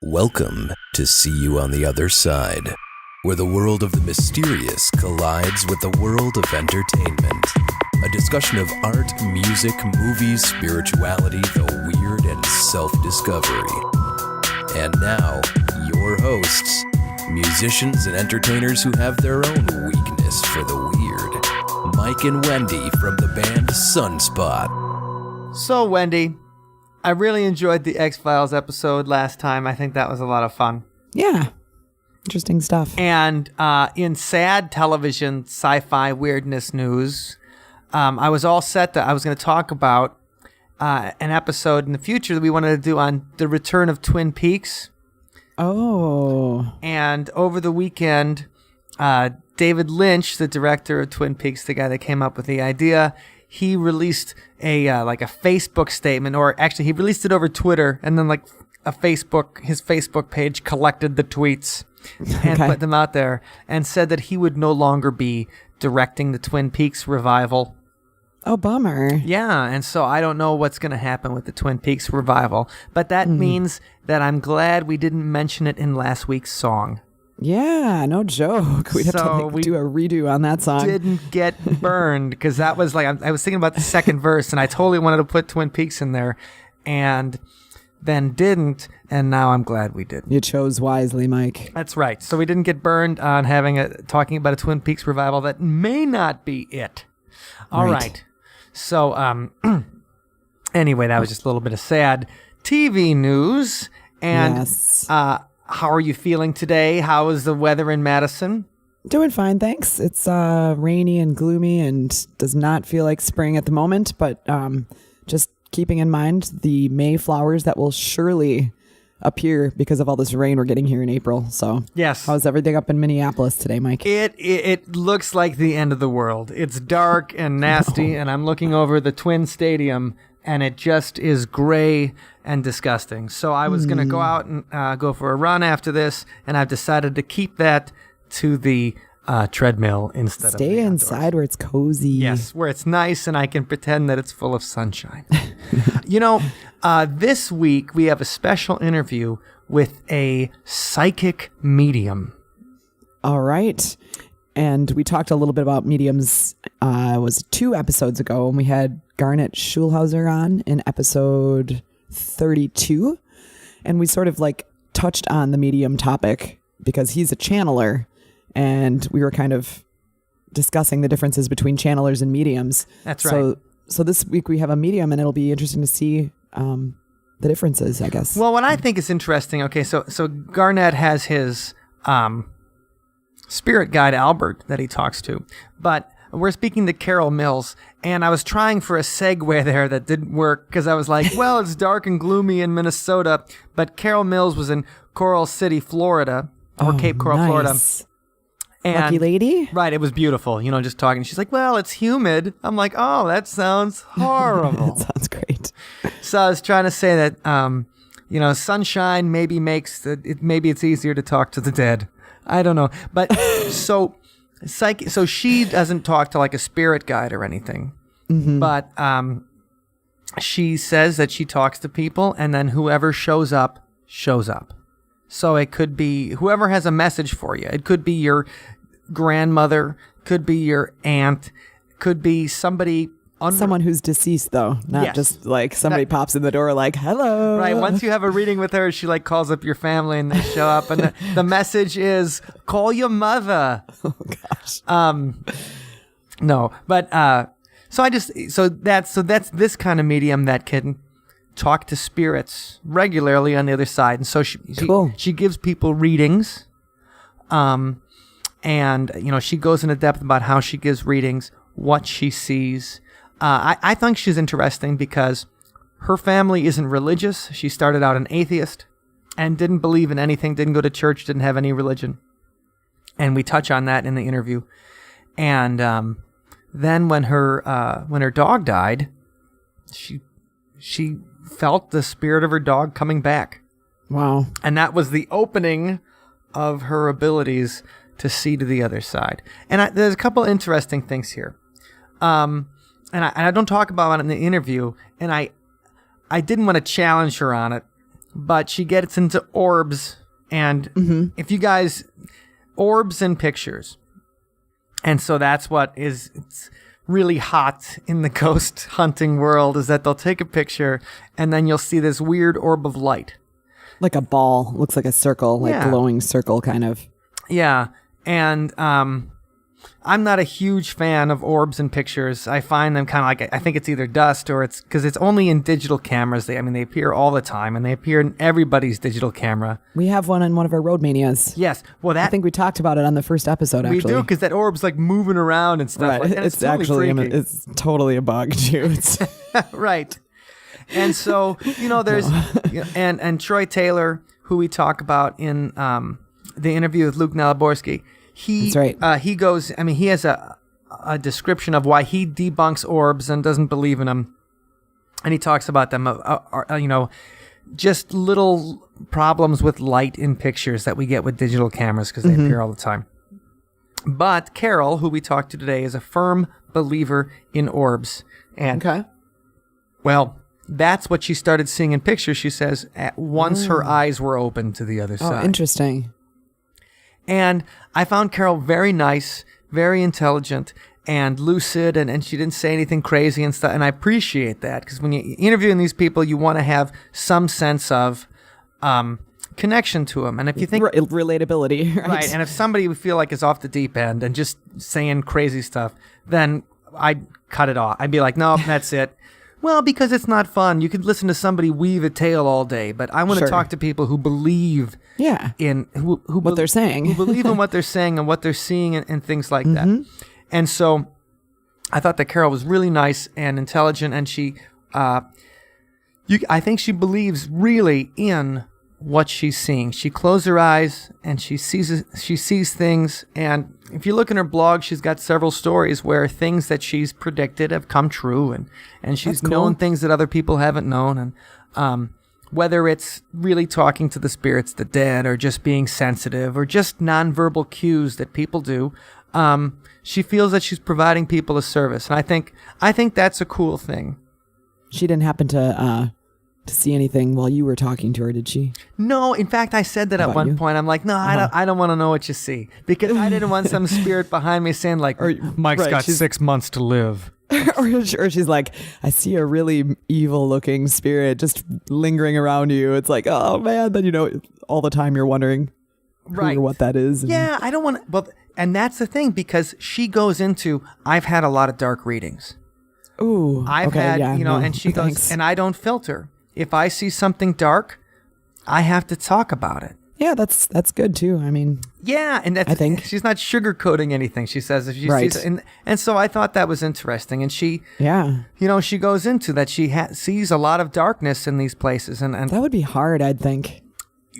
Welcome to See You on the Other Side, where the world of the mysterious collides with the world of entertainment. A discussion of art, music, movies, spirituality, the weird, and self-discovery. And now, your hosts, musicians and entertainers who have their own weakness for the weird, Mike and Wendy from the band Sunspot. So, Wendy, I really enjoyed the X-Files episode last time. I think that was a lot of fun. Yeah. Interesting stuff. And in sad television sci-fi weirdness news, I was all set that I was going to talk about an episode in the future that we wanted to do on the return of Twin Peaks. Oh. And over the weekend, David Lynch, the director of Twin Peaks, the guy that came up with the idea, he released a Facebook statement, or actually he released it over Twitter, and then his Facebook page collected the tweets and put them out there and said that he would no longer be directing the Twin Peaks revival. Oh, bummer. Yeah, and so I don't know what's going to happen with the Twin Peaks revival, but that means that I'm glad we didn't mention it in last week's song. Yeah, no joke. We'd have to do a redo on that song. Didn't get burned because that was I was thinking about the second verse, and I totally wanted to put Twin Peaks in there, and then didn't, and now I'm glad we didn't. You chose wisely, Mike. That's right. So we didn't get burned on talking about a Twin Peaks revival that may not be it. All right. So anyway, that was just a little bit of sad TV news, and yes. How are you feeling today? How is the weather in Madison? Doing fine, thanks. It's rainy and gloomy and does not feel like spring at the moment, but just keeping in mind the May flowers that will surely appear because of all this rain we're getting here in April. So yes. How's everything up in Minneapolis today, Mike? It looks like the end of the world. It's dark and nasty, and I'm looking over the Twin Stadium, and it just is gray and disgusting. So I was going to go out and go for a run after this, and I've decided to keep that to the treadmill instead of Stay inside where it's cozy. Yes, where it's nice and I can pretend that it's full of sunshine. This week we have a special interview with a psychic medium. All right. And we talked a little bit about mediums, it was 2 episodes ago, and we had Garnet Schulhauser on in episode 32. And we sort of touched on the medium topic because he's a channeler, and we were kind of discussing the differences between channelers and mediums. That's right. So this week we have a medium, and it'll be interesting to see the differences, I guess. Well, what I think is interesting, okay, so Garnet has his spirit guide, Albert, that he talks to, but we're speaking to Carol Mills, and I was trying for a segue there that didn't work because I was like, well, it's dark and gloomy in Minnesota, but Carol Mills was in Coral City, Florida, or Cape Coral, Florida. And, lucky lady? Right, it was beautiful, just talking. She's like, well, it's humid. I'm like, oh, that sounds horrible. That sounds great. So I was trying to say that, sunshine maybe maybe it's easier to talk to the dead. I don't know. But so she doesn't talk to a spirit guide or anything. Mm-hmm. But she says that she talks to people, and then whoever shows up, shows up. So it could be whoever has a message for you. It could be your grandmother, could be your aunt, could be somebody. Someone who's deceased, though, not just somebody pops in the door hello. Right. Once you have a reading with her, she calls up your family and they show up, and the message is call your mother. Oh gosh. No, but that's this kind of medium that can talk to spirits regularly on the other side, and so she gives people readings, and she goes into depth about how she gives readings, what she sees. I think she's interesting because her family isn't religious. She started out an atheist and didn't believe in anything, didn't go to church, didn't have any religion. And we touch on that in the interview. And then when her dog died, she felt the spirit of her dog coming back. Wow. And that was the opening of her abilities to see to the other side. And there's a couple interesting things here. And I don't talk about it in the interview, and I didn't want to challenge her on it, but she gets into orbs, and if you guys, orbs and pictures. And so that's what is it's really hot in the ghost hunting world, is that they'll take a picture and then you'll see this weird orb of light. Like a ball. Looks like a circle, like glowing circle kind of. Yeah. And I'm not a huge fan of orbs and pictures. I find them kind of like, I think it's either dust or it's because it's only in digital cameras. They appear all the time, and they appear in everybody's digital camera. We have one in one of our Road Manias. Yes. Well, I think we talked about it on the first episode, actually. We do, because that orb's like moving around and stuff. Right. Like that. It's totally actually, freaky. it's totally a bug, too. Right. And so, there's, and Troy Taylor, who we talk about in the interview with Luke Naliborski, That's right. He goes, he has a description of why he debunks orbs and doesn't believe in them. And he talks about them, just little problems with light in pictures that we get with digital cameras because they appear all the time. But Carol, who we talked to today, is a firm believer in orbs. And, well, that's what she started seeing in pictures, she says, once her eyes were open to the other side. Oh, interesting. And I found Carol very nice, very intelligent, and lucid, and she didn't say anything crazy and stuff. And I appreciate that, because when you're interviewing these people, you want to have some sense of connection to them. And if you think... Relatability, right? Right, and if somebody would feel like is off the deep end and just saying crazy stuff, then I'd cut it off. I'd be like, nope, that's it. Well, because it's not fun. You could listen to somebody weave a tale all day, but I want to talk to people who believe in who what they're saying. who believe in what they're saying and what they're seeing and things like that. And so I thought that Carol was really nice and intelligent, and she, I think she believes really in what she's seeing. She closes her eyes and she sees things, and if you look in her blog, she's got several stories where things that she's predicted have come true, and she's known things that other people haven't known, and whether it's really talking to the spirits, the dead, or just being sensitive, or just nonverbal cues that people do, she feels that she's providing people a service, and I think that's a cool thing. She didn't happen to see anything while you were talking to her, did she? No, in fact, I said that at one point. I'm like, no, I don't want to know what you see, because I didn't want some spirit behind me saying like, Mike's got 6 months to live. or she's like, I see a really evil looking spirit just lingering around you. It's like, oh man, then all the time you're wondering who or what that is. Yeah, I don't want to, but, and that's the thing, because she goes into, I've had a lot of dark readings. Ooh, I've had, and she goes, and I don't filter. If I see something dark, I have to talk about it. Yeah, that's good too. Yeah, and that's, I think she's not sugarcoating anything. She says if she sees it, and so I thought that was interesting. And she, she goes into that. She sees a lot of darkness in these places, and that would be hard, I'd think.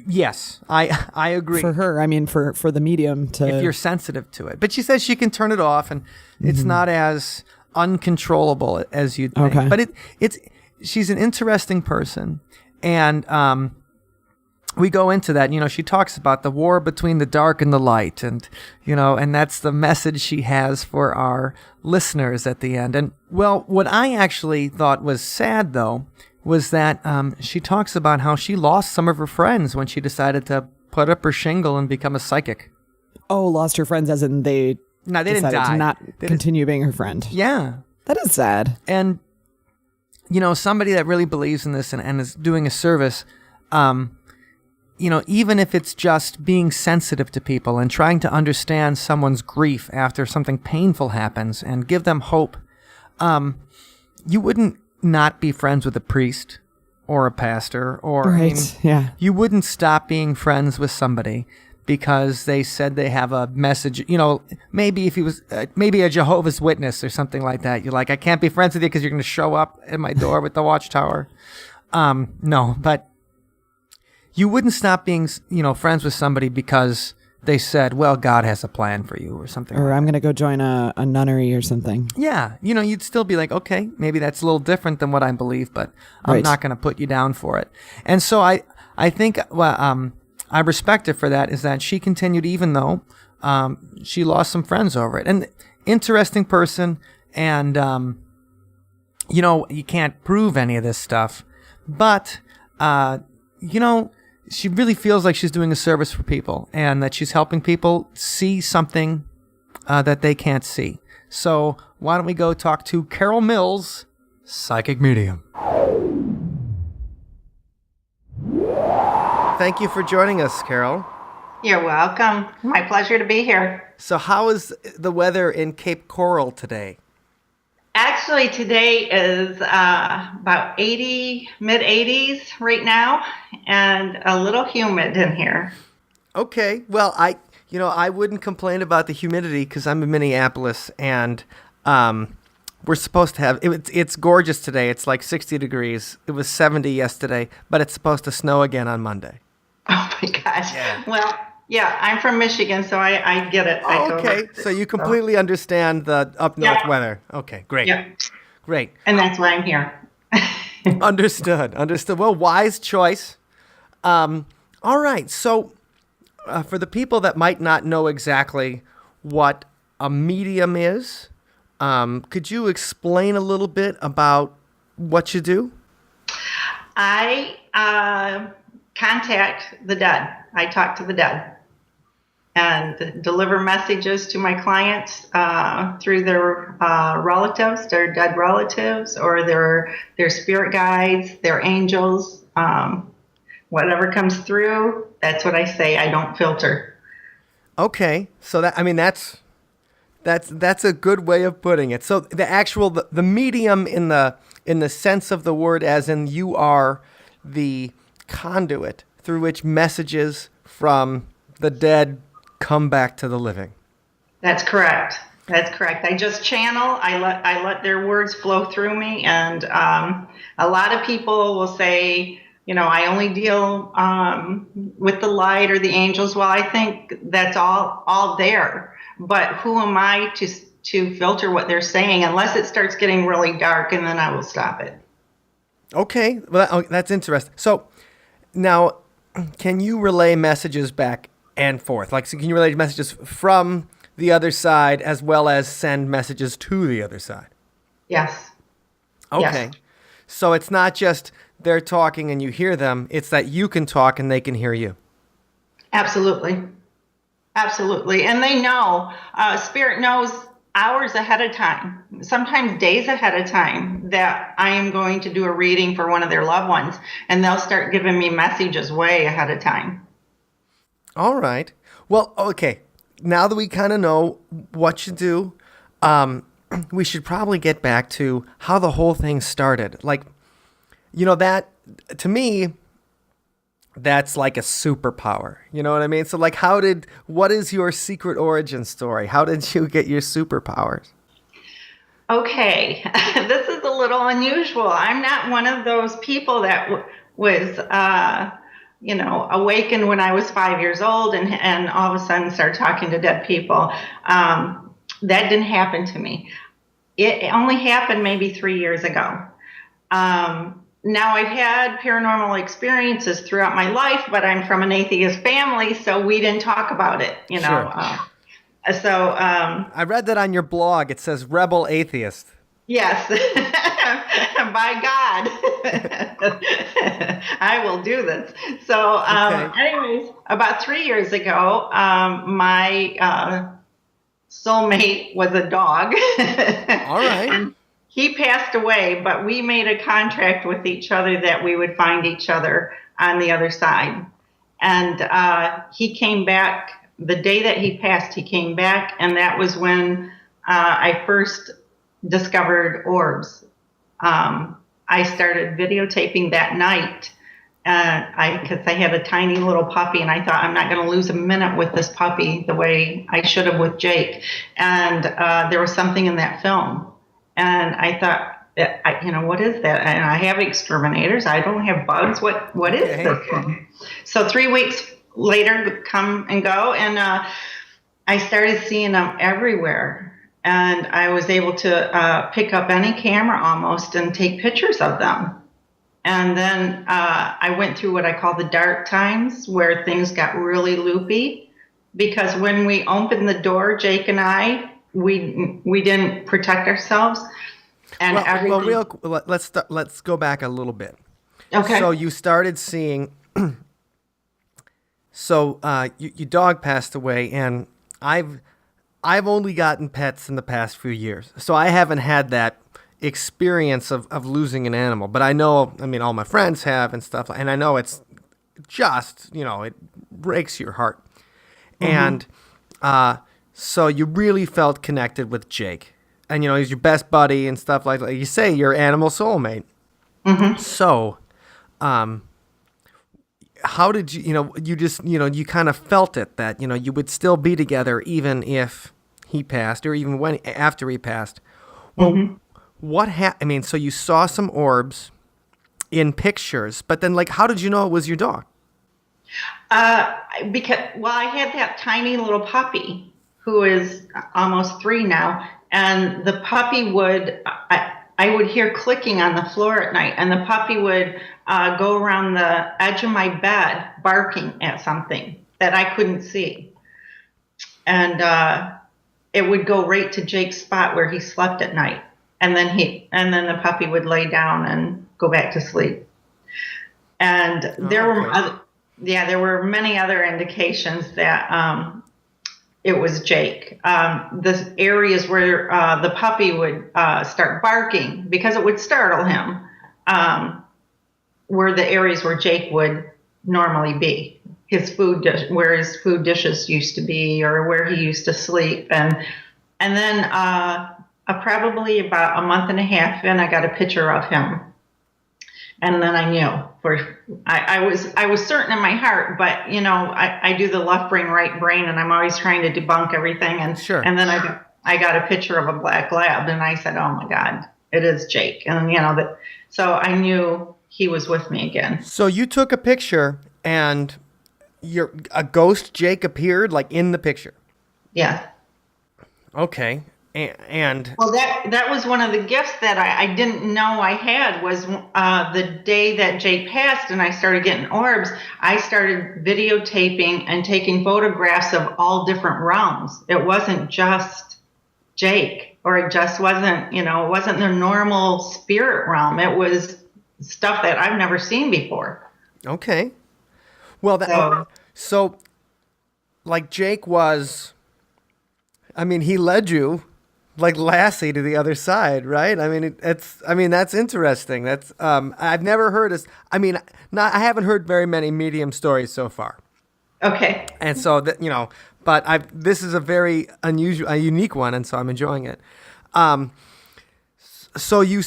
Yes, I agree. For her, for the medium to, if you're sensitive to it. But she says she can turn it off, and it's not as uncontrollable as you'd think. Okay. But she's an interesting person, and we go into that. She talks about the war between the dark and the light, and and that's the message she has for our listeners at the end. And well, what I actually thought was sad, though, was that she talks about how she lost some of her friends when she decided to put up her shingle and become a psychic. Oh, lost her friends as in they didn't die. To not continue being her friend. Yeah, that is sad. And somebody that really believes in this and is doing a service, even if it's just being sensitive to people and trying to understand someone's grief after something painful happens and give them hope, you wouldn't not be friends with a priest or a pastor, or you wouldn't stop being friends with somebody because they said they have a message. Maybe if he was maybe a Jehovah's Witness or something like that, you're like, I can't be friends with you because you're going to show up at my door with the watchtower. No, but you wouldn't stop being friends with somebody because they said, well, God has a plan for you or something. Or I'm going to go join a nunnery or something. Yeah. You'd still be like, okay, maybe that's a little different than what I believe, but I'm not going to put you down for it. And so I think, I respect her for that, is that she continued even though she lost some friends over it. And interesting person, and, you can't prove any of this stuff, but she really feels like she's doing a service for people and that she's helping people see something that they can't see. So why don't we go talk to Carol Mills, psychic medium. Thank you for joining us, Carol. You're welcome. My pleasure to be here. So how is the weather in Cape Coral today? Actually, today is about 80, mid-80s right now, and a little humid in here. Okay. Well, I wouldn't complain about the humidity because I'm in Minneapolis, and we're supposed to have it's gorgeous today. It's like 60 degrees. It was 70 yesterday, but it's supposed to snow again on Monday. Oh my gosh. Yeah. Well, yeah, I'm from Michigan, so I get it. Okay, so you completely understand the up north weather. Okay, great. Yeah. Great. And that's why I'm here. Understood. Well, wise choice. All right, so for the people that might not know exactly what a medium is, could you explain a little bit about what you do? I contact the dead. I talk to the dead and deliver messages to my clients through their relatives, their dead relatives, or their spirit guides, their angels. Whatever comes through, that's what I say. I don't filter. Okay, so that's a good way of putting it. So the medium in the sense of the word, as in you are the conduit through which messages from the dead come back to the living. That's correct. I just channel. I let their words flow through me, and a lot of people will say, I only deal with the light or the angels. Well, I think that's all there, but who am I to filter what they're saying unless it starts getting really dark, and then I will stop it. Okay, well, that's interesting. So now, can you relay messages back and forth? Like, so can you relay messages from the other side as well as send messages to the other side? Yes. Okay. Yes. So it's not just they're talking and you hear them, it's that you can talk and they can hear you. Absolutely. And they know, Spirit knows hours ahead of time, sometimes days ahead of time, that I am going to do a reading for one of their loved ones, and they'll start giving me messages way ahead of time. All right. Well, okay. Now that we kind of know what you do, we should probably get back to how the whole thing started. Like, that, to me, that's like a superpower. You know what I mean? So, like, what is your secret origin story? How did you get your superpowers? Okay. This is a little unusual. I'm not one of those people that was, awakened when I was 5 years old and all of a sudden started talking to dead people. That didn't happen to me. It only happened maybe 3 years ago. Now, I've had paranormal experiences throughout my life, but I'm from an atheist family, so we didn't talk about it, Sure. I read that on your blog. It says Rebel Atheist. Yes. By God. I will do this. So, anyways, about 3 years ago, my soulmate was a dog. All right. And he passed away, but we made a contract with each other that we would find each other on the other side. And he came back the day that he passed. He came back, and that was when I first discovered orbs. I started videotaping that night because I had a tiny little puppy, and I thought, I'm not going to lose a minute with this puppy the way I should have with Jake. And there was something in that film. And I thought, what is that? And I have exterminators. I don't have bugs. What is this thing? So 3 weeks later, come and go, and I started seeing them everywhere. And I was able to pick up any camera almost and take pictures of them. And then I went through what I call the dark times, where things got really loopy. Because when we opened the door, Jake and I, we didn't protect ourselves, and everything. Let's go back a little bit. Okay. So you started seeing So your dog passed away, and I've only gotten pets in the past few years, so I haven't had that experience of losing an animal. But I know, I mean, all my friends have and stuff, and I know it's just, it breaks your heart. And so you really felt connected with Jake, and he's your best buddy and stuff like you say, your animal soulmate. So, how did you just, you kind of felt it that, you would still be together even if he passed or even after he passed. Well, what happened? I mean, so you saw some orbs in pictures, but then how did you know it was your dog? Because, I had that tiny little puppy who is almost 3 now. And the puppy I would hear clicking on the floor at night, and the puppy would go around the edge of my bed barking at something that I couldn't see. And it would go right to Jake's spot where he slept at night. And then the puppy would lay down and go back to sleep. And there were many other indications that it was Jake. The areas where the puppy would start barking, because it would startle him, were the areas where Jake would normally be. Where his food dishes used to be, or where he used to sleep. And then probably about a month and a half in, I got a picture of him. And then I knew. I was certain in my heart, but I do the left brain, right brain, and I'm always trying to debunk everything. And sure. And then I got a picture of a black lab, and I said, "Oh my God, it is Jake!" And so I knew he was with me again. So you took a picture, and a ghost Jake appeared in the picture. Yeah. Okay. And well, that was one of the gifts that I didn't know I had, was the day that Jake passed and I started getting orbs. I started videotaping and taking photographs of all different realms. It wasn't just Jake, or it just wasn't, it wasn't the normal spirit realm. It was stuff that I've never seen before. Okay. Well, so Jake was, I mean, he led you like Lassie to the other side, right? I mean, that's interesting. That's I've never heard I haven't heard very many medium stories so far. Okay. And so that but this is a very unique one, and so I'm enjoying it. So you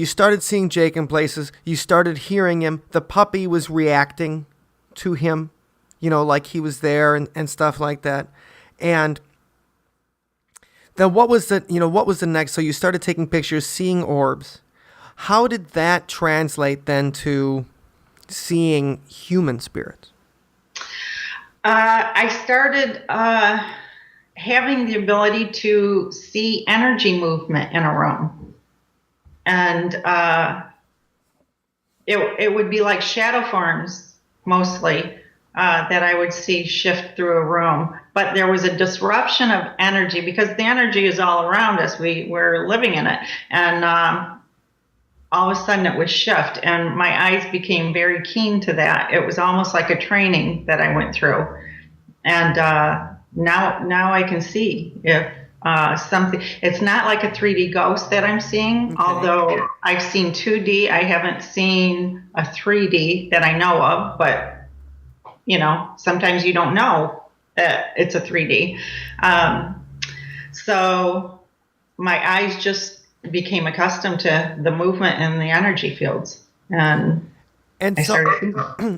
started seeing Jake in places. You started hearing him. The puppy was reacting to him, like he was there and stuff like that, and. Then what was the next? So you started taking pictures, seeing orbs. How did that translate then to seeing human spirits? I started having the ability to see energy movement in a room. And it would be like shadow forms, mostly, that I would see shift through a room. But there was a disruption of energy, because the energy is all around us. We're living in it. And all of a sudden it would shift. And my eyes became very keen to that. It was almost like a training that I went through. And now I can see if something, it's not like a 3D ghost that I'm seeing. Okay. Although I've seen 2D, I haven't seen a 3D that I know of. But, sometimes you don't know that it's a 3D. So my eyes just became accustomed to the movement and the energy fields. And so,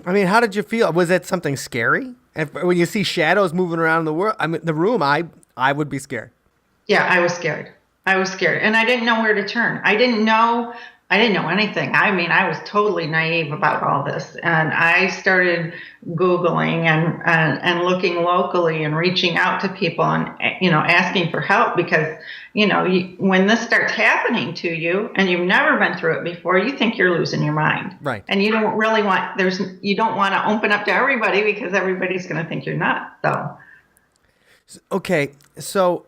I mean, how did you feel? Was it something scary? When you see shadows moving around the room, I would be scared. Yeah, I was scared. And I didn't know where to turn. I didn't know anything. I mean, I was totally naive about all this. And I started Googling and looking locally and reaching out to people and, asking for help, because, when this starts happening to you and you've never been through it before, you think you're losing your mind. Right. And you don't really you don't want to open up to everybody, because everybody's going to think you're nuts. So. Okay. So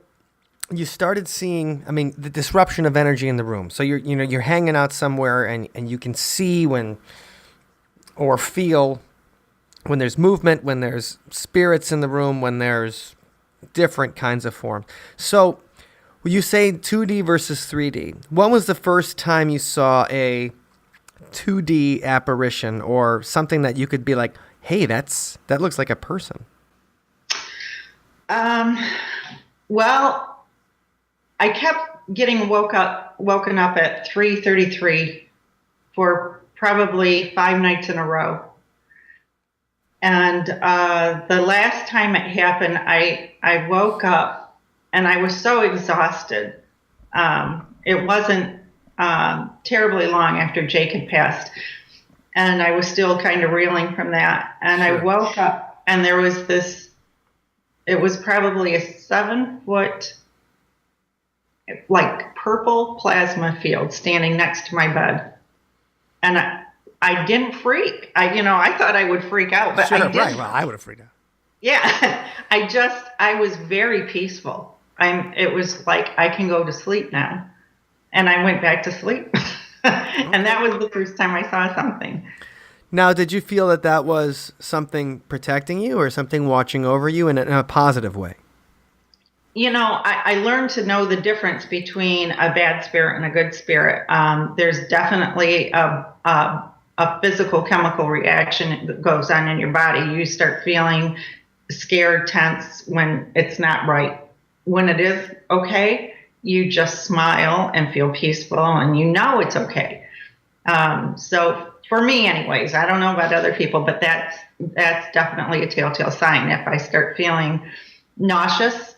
you started seeing, the disruption of energy in the room. So you're hanging out somewhere and you can see or feel when there's movement, when there's spirits in the room, when there's different kinds of forms. So you say 2D versus 3D. When was the first time you saw a 2D apparition or something that you could be like, hey, that looks like a person? Well, I kept getting woken up at 3:33 for probably 5 nights in a row. And the last time it happened, I woke up and I was so exhausted. It wasn't terribly long after Jake had passed. And I was still kind of reeling from that. And sure. I woke up and there was this, it was probably a 7-foot, like purple plasma field standing next to my bed. And I didn't freak. I thought I would freak out, but sure, I didn't. Right. Well, I would have freaked out. Yeah. I was very peaceful. It was like, I can go to sleep now. And I went back to sleep. And that was the first time I saw something. Now, did you feel that was something protecting you or something watching over you in a positive way? I learned to know the difference between a bad spirit and a good spirit. There's definitely a physical chemical reaction that goes on in your body. You start feeling scared, tense when it's not right. When it is okay, you just smile and feel peaceful and it's okay. So for me anyways, I don't know about other people, but that's definitely a telltale sign. If I start feeling nauseous,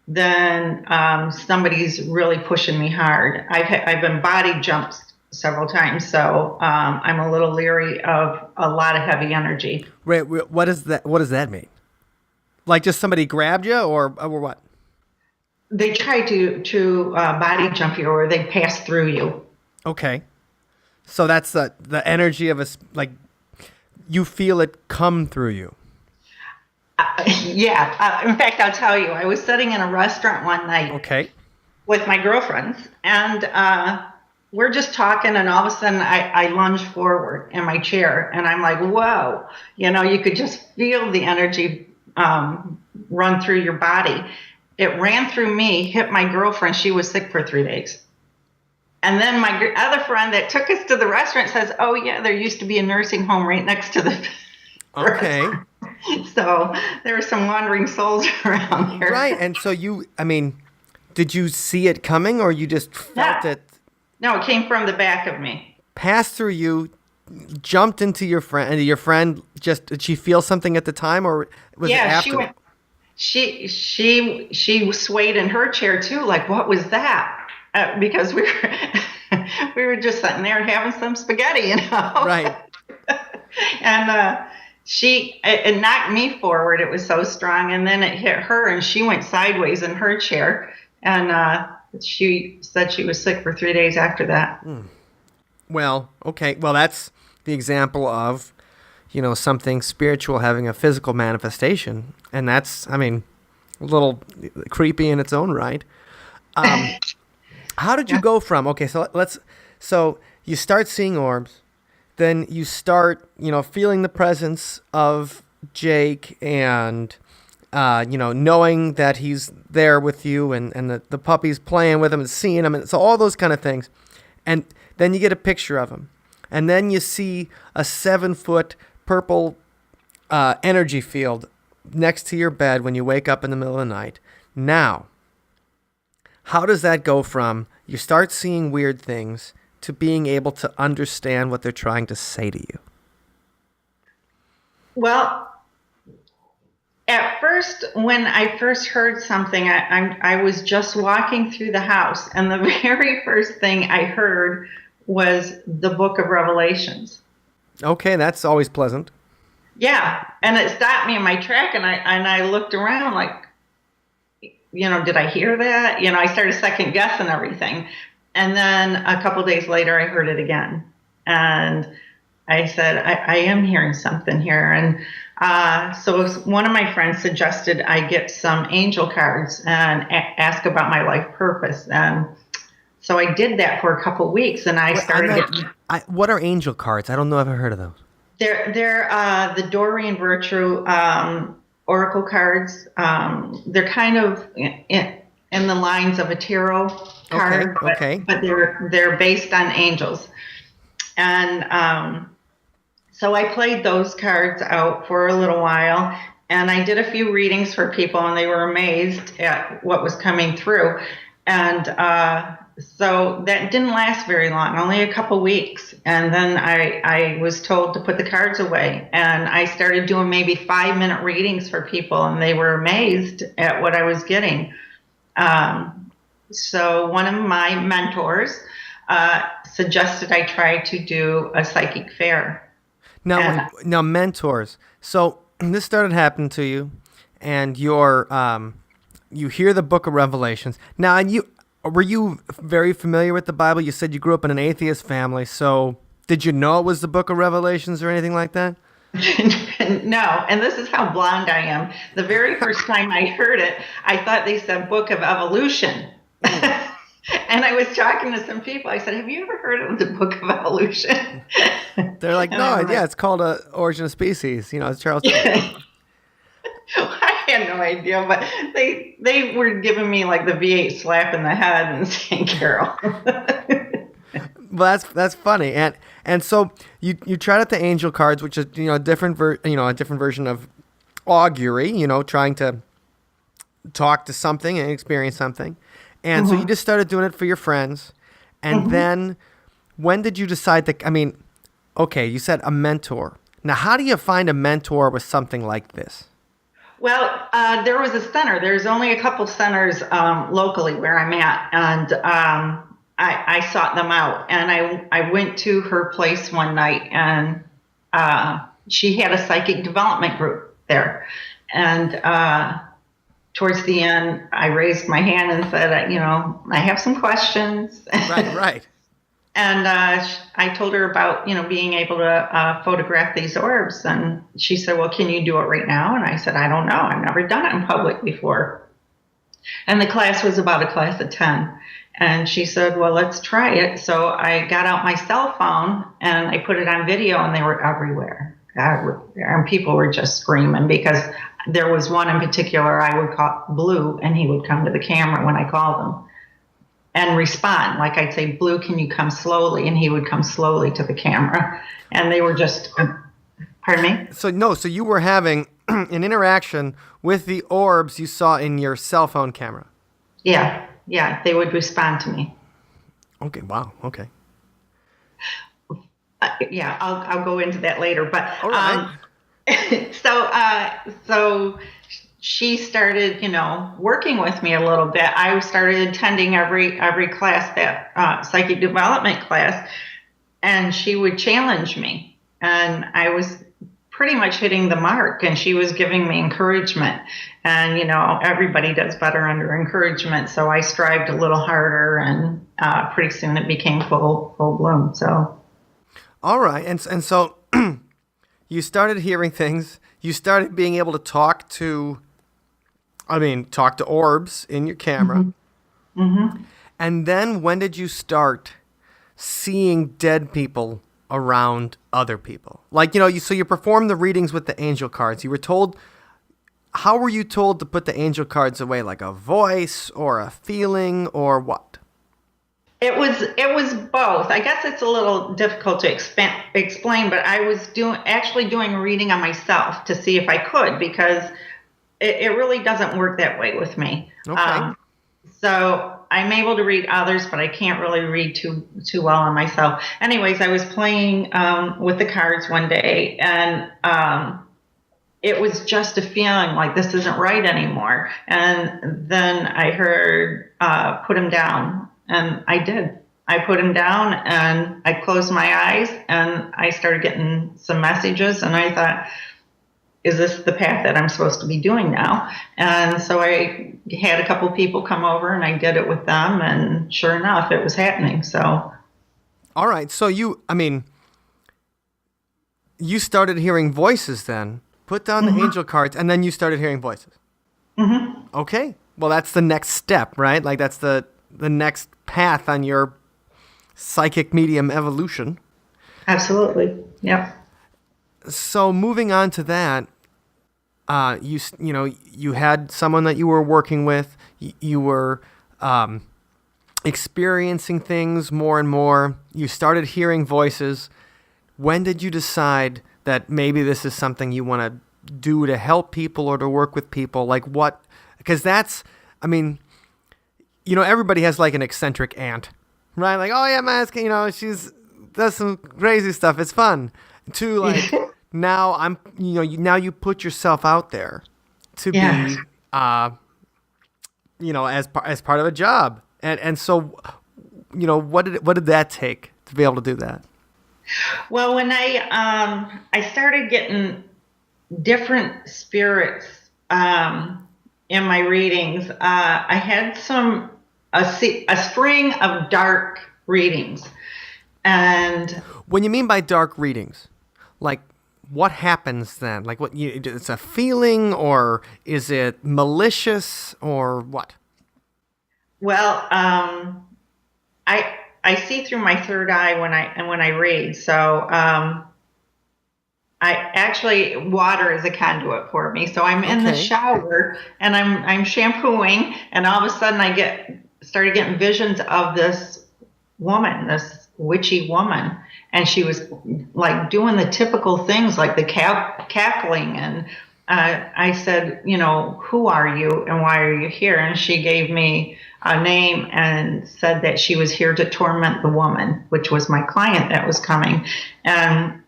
then somebody's really pushing me hard. I've been body jumped several times, so I'm a little leery of a lot of heavy energy. Wait, what does that mean? Like just somebody grabbed you or what? They try to body jump you, or they pass through you. Okay. So that's the energy of like you feel it come through you. Yeah. In fact, I'll tell you, I was sitting in a restaurant one night. Okay. With my girlfriends, and we're just talking, and all of a sudden I lunge forward in my chair, and I'm like, whoa, you could just feel the energy run through your body. It ran through me, hit my girlfriend. She was sick for 3 days. And then my other friend that took us to the restaurant says, oh, yeah, there used to be a nursing home right next to the Okay. So there were some wandering souls around there. Right. And so did you see it coming or you just felt it? No, it came from the back of me. Passed through you, jumped into your friend, and your friend did she feel something at the time or was it after? She swayed in her chair too. Like, what was that? Because we were just sitting there having some spaghetti, Right. And it knocked me forward. It was so strong, and then it hit her, and she went sideways in her chair. And she said she was sick for 3 days after that. Well, okay. Well, that's the example of something spiritual having a physical manifestation. And that's, a little creepy in its own right. How did you go from, okay, so you start seeing orbs, then you start, feeling the presence of Jake and, knowing that he's there with you and the puppy's playing with him and seeing him. And so all those kind of things. And then you get a picture of him. And then you see a 7-foot purple energy field next to your bed when you wake up in the middle of the night. Now, how does that go from you start seeing weird things to being able to understand what they're trying to say to you? Well, at first, when I first heard something, I was just walking through the house, and the very first thing I heard was the Book of Revelations. Okay, that's always pleasant. Yeah, and it stopped me in my track, and I looked around like, did I hear that? I started second guessing everything. And then a couple days later, I heard it again. And I said, I am hearing something here. And so one of my friends suggested I get some angel cards and ask about my life purpose. And so I did that for a couple weeks, and I started getting... What are angel cards? I don't know if I've heard of those. They're the Doreen Virtue oracle cards. They're kind of in the lines of a tarot card, but they're based on angels. And so I played those cards out for a little while, and I did a few readings for people, and they were amazed at what was coming through. And so that didn't last very long, only a couple weeks. And then I was told to put the cards away. And I started doing maybe 5-minute readings for people, and they were amazed at what I was getting. So one of my mentors suggested I try to do a psychic fair. Now, mentors. So this started happening to you, and you hear the Book of Revelations. Now, were you very familiar with the Bible? You said you grew up in an atheist family, so did you know it was the Book of Revelations or anything like that? No, and this is how blonde I am. The very first time I heard it, I thought they said Book of Evolution. And I was talking to some people. I said, have you ever heard of the Book of Evolution? They're like, no, yeah, it's called Origin of Species. It's Charles Darwin. I had no idea, but they were giving me like the V8 slap in the head and saying, Carol. Well, that's funny, and so you tried out the angel cards, which is a different version of augury. Trying to talk to something and experience something, and so you just started doing it for your friends, and then when did you decide to? I mean, okay, you said a mentor. Now, how do you find a mentor with something like this? Well, there was a center. There's only a couple centers locally where I'm at, and I sought them out. And I went to her place one night, and she had a psychic development group there. And towards the end, I raised my hand and said, I have some questions. Right. And I told her about, being able to photograph these orbs. And she said, well, can you do it right now? And I said, I don't know. I've never done it in public before. And the class was about a class of 10. And she said, well, let's try it. So I got out my cell phone and I put it on video, and they were everywhere. And people were just screaming, because there was one in particular I would call Blue, and he would come to the camera when I called him and respond. Like I'd say, Blue, can you come slowly? And he would come slowly to the camera. And they were just, pardon me? So you were having an interaction with the orbs you saw in your cell phone camera. Yeah, they would respond to me. Okay, wow, okay. Yeah, I'll go into that later. But all right. So she started, working with me a little bit. I started attending every class, that psychic development class, and she would challenge me. And I was pretty much hitting the mark, and she was giving me encouragement. And, everybody does better under encouragement. So I strived a little harder, and pretty soon it became full bloom. So. All right. And so you started hearing things. You started being able to talk to orbs in your camera. Mm-hmm. And then when did you start seeing dead people around other people? Like, so you performed the readings with the angel cards. You were told, how were you told to put the angel cards away? Like a voice or a feeling or what? It was both. I guess it's a little difficult to explain, but I was actually doing a reading on myself to see if I could, because it really doesn't work that way with me. Okay. So I'm able to read others, but I can't really read too well on myself. Anyways, I was playing with the cards one day, and it was just a feeling like this isn't right anymore. And then I heard, put him down. And I did. I put him down, and I closed my eyes, and I started getting some messages, and I thought, is this the path that I'm supposed to be doing now? And so I had a couple people come over, and I did it with them, and sure enough, it was happening. So. All right. So you started hearing voices then, put down the angel cards, and then you started hearing voices. Mm-hmm. Okay. Well, that's the next step, right? Like that's the next path on your psychic medium evolution. Absolutely. Yep. So moving on to that, you had someone that you were working with. You were experiencing things more and more. You started hearing voices. When did you decide that maybe this is something you want to do to help people or to work with people? Like what? Because that's, I mean, everybody has like an eccentric aunt, right? Like, oh yeah, my, she's does some crazy stuff. It's fun. To like now now you put yourself out there to be, as part of a job. And so, what did that take to be able to do that? Well, when I started getting different spirits in my readings, I had a string of dark readings. And when you mean by dark readings, like what happens then? Like it's a feeling, or is it malicious, or what? Well, I see through my third eye when I read. So water is a conduit for me. So I'm in the shower and I'm shampooing, and all of a sudden I started getting visions of this woman, this witchy woman, and she was like doing the typical things like the cackling, and I said, who are you and why are you here? And she gave me a name and said that she was here to torment the woman, which was my client that was coming. And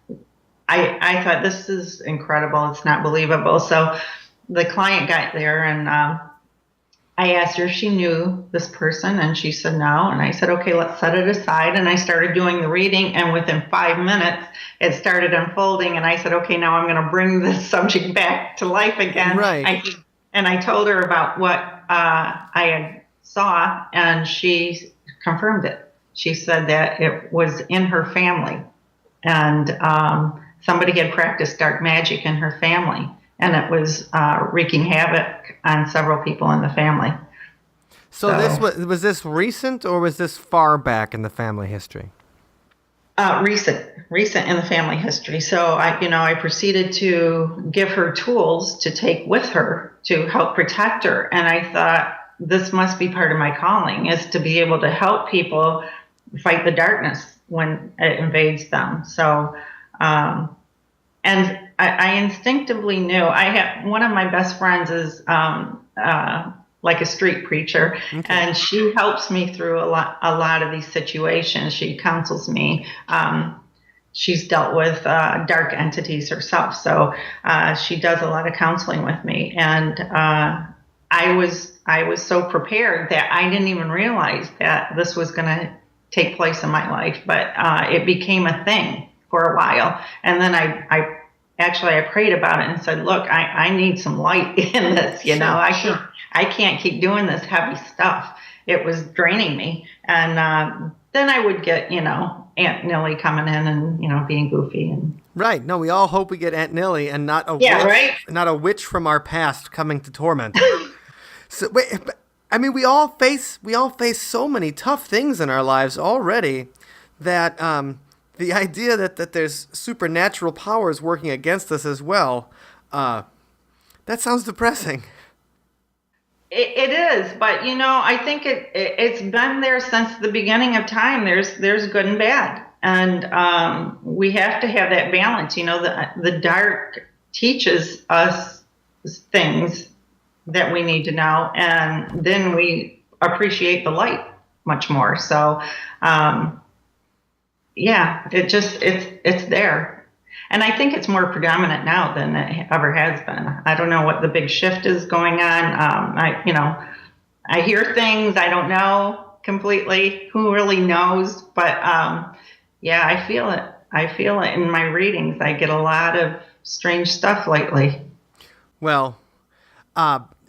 I thought, this is incredible. It's not believable. So the client got there, and I asked her if she knew this person, and she said no. And I said, okay, let's set it aside. And I started doing the reading, and within 5 minutes, it started unfolding. And I said, okay, now I'm going to bring this subject back to life again. Right. And I told her about what I had saw, and she confirmed it. She said that it was in her family, and somebody had practiced dark magic in her family, and it was wreaking havoc on several people in the family. So this was this recent, or was this far back in the family history? Recent in the family history. So I proceeded to give her tools to take with her to help protect her, and I thought, this must be part of my calling, is to be able to help people fight the darkness when it invades them. So, and I instinctively knew. One of my best friends is like a street preacher, and she helps me through a lot of these situations. She counsels me. She's dealt with dark entities herself, so she does a lot of counseling with me, and I was so prepared that I didn't even realize that this was going to take place in my life, but it became a thing for a while. And then I prayed about it and said, look, I need some light in this, I can't keep doing this heavy stuff. It was draining me. And then I would get, Aunt Nilly coming in and, being goofy. And right. No, we all hope we get Aunt Nilly and not a not a witch from our past coming to torment. So wait, I mean, we all face so many tough things in our lives already that the idea that there's supernatural powers working against us as well, that sounds depressing. It is, but I think it's been there since the beginning of time. There's good and bad, and we have to have that balance. The dark teaches us things that we need to know, and then we appreciate the light much more. So, it's there. And I think it's more predominant now than it ever has been. I don't know what the big shift is going on. I hear things, I don't know completely. Who really knows? But, I feel it. I feel it in my readings. I get a lot of strange stuff lately. Well,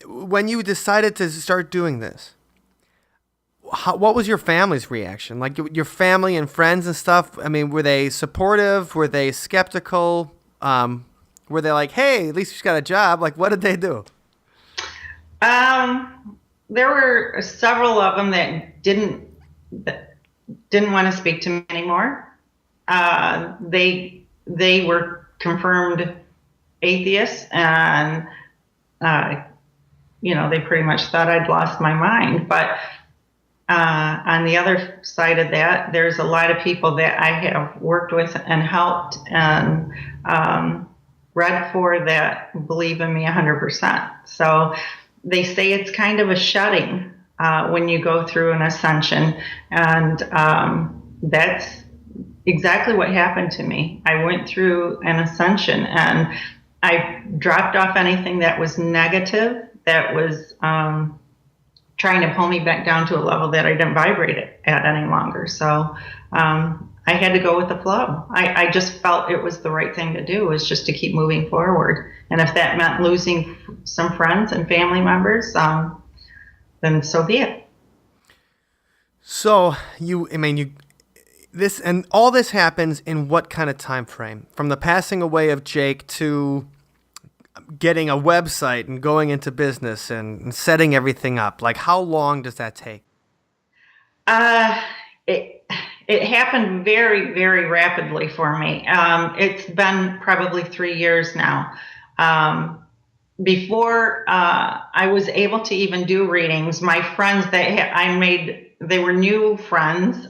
when you decided to start doing this, what was your family's reaction? Like your family and friends and stuff? I mean, were they supportive? Were they skeptical? Were they like, hey, at least she's got a job? Like, what did they do? There were several of them that didn't want to speak to me anymore. They were confirmed atheists, and they pretty much thought I'd lost my mind. But on the other side of that, there's a lot of people that I have worked with and helped and read for that believe in me 100%. So they say it's kind of a shutting when you go through an ascension, and that's exactly what happened to me. I went through an ascension, and I dropped off anything that was negative, that was trying to pull me back down to a level that I didn't vibrate at any longer. So I had to go with the flow. I just felt it was the right thing to do, was just to keep moving forward. And if that meant losing some friends and family members, then so be it. So this and all this happens in what kind of time frame? From the passing away of Jake to getting a website and going into business and setting everything up? Like, how long does that take? It happened very, very rapidly for me. It's been probably 3 years now. Before I was able to even do readings, my friends that I made, they were new friends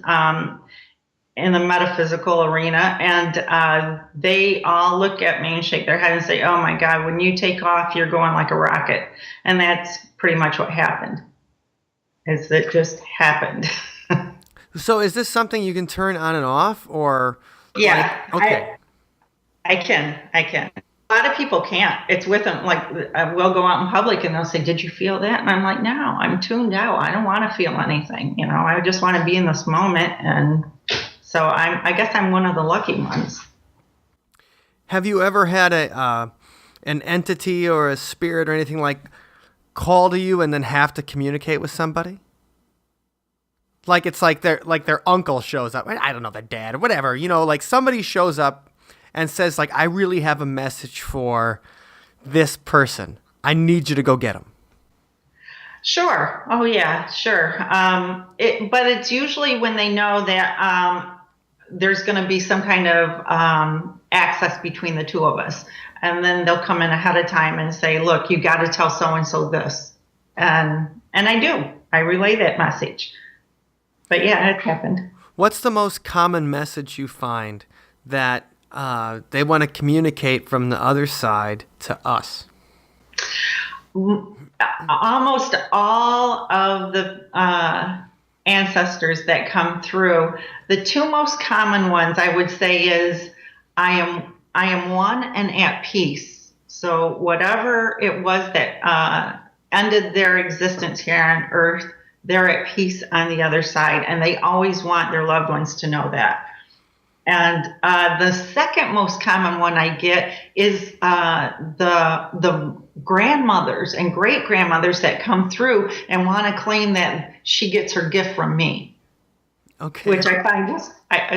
in the metaphysical arena, and they all look at me and shake their head and say, "Oh my God, when you take off, you're going like a rocket." And that's pretty much what happened. It just happened. So is this something you can turn on and off, or? Yeah, okay. I can. A lot of people can't. It's with them. Like, we'll go out in public and they'll say, "Did you feel that?" And I'm like, "No, I'm tuned out. I don't want to feel anything. I just want to be in this moment." And so I guess I'm one of the lucky ones. Have you ever had an entity or a spirit or anything like call to you and then have to communicate with somebody? Like it's like their uncle shows up. I don't know, their dad or whatever. Like somebody shows up and says, like, "I really have a message for this person. I need you to go get them." Sure. Oh yeah, sure. But it's usually when they know that there's going to be some kind of access between the two of us. And then they'll come in ahead of time and say, "Look, you got to tell so-and-so this." And I do. I relay that message. But yeah, it happened. What's the most common message you find that they want to communicate from the other side to us? Almost all of the ancestors that come through, the two most common ones I would say is, I am one and at peace. So whatever it was that ended their existence here on earth, they're at peace on the other side, and they always want their loved ones to know that. And the second most common one I get is the grandmothers and great-grandmothers that come through and want to claim that she gets her gift from me. Okay. Which I find just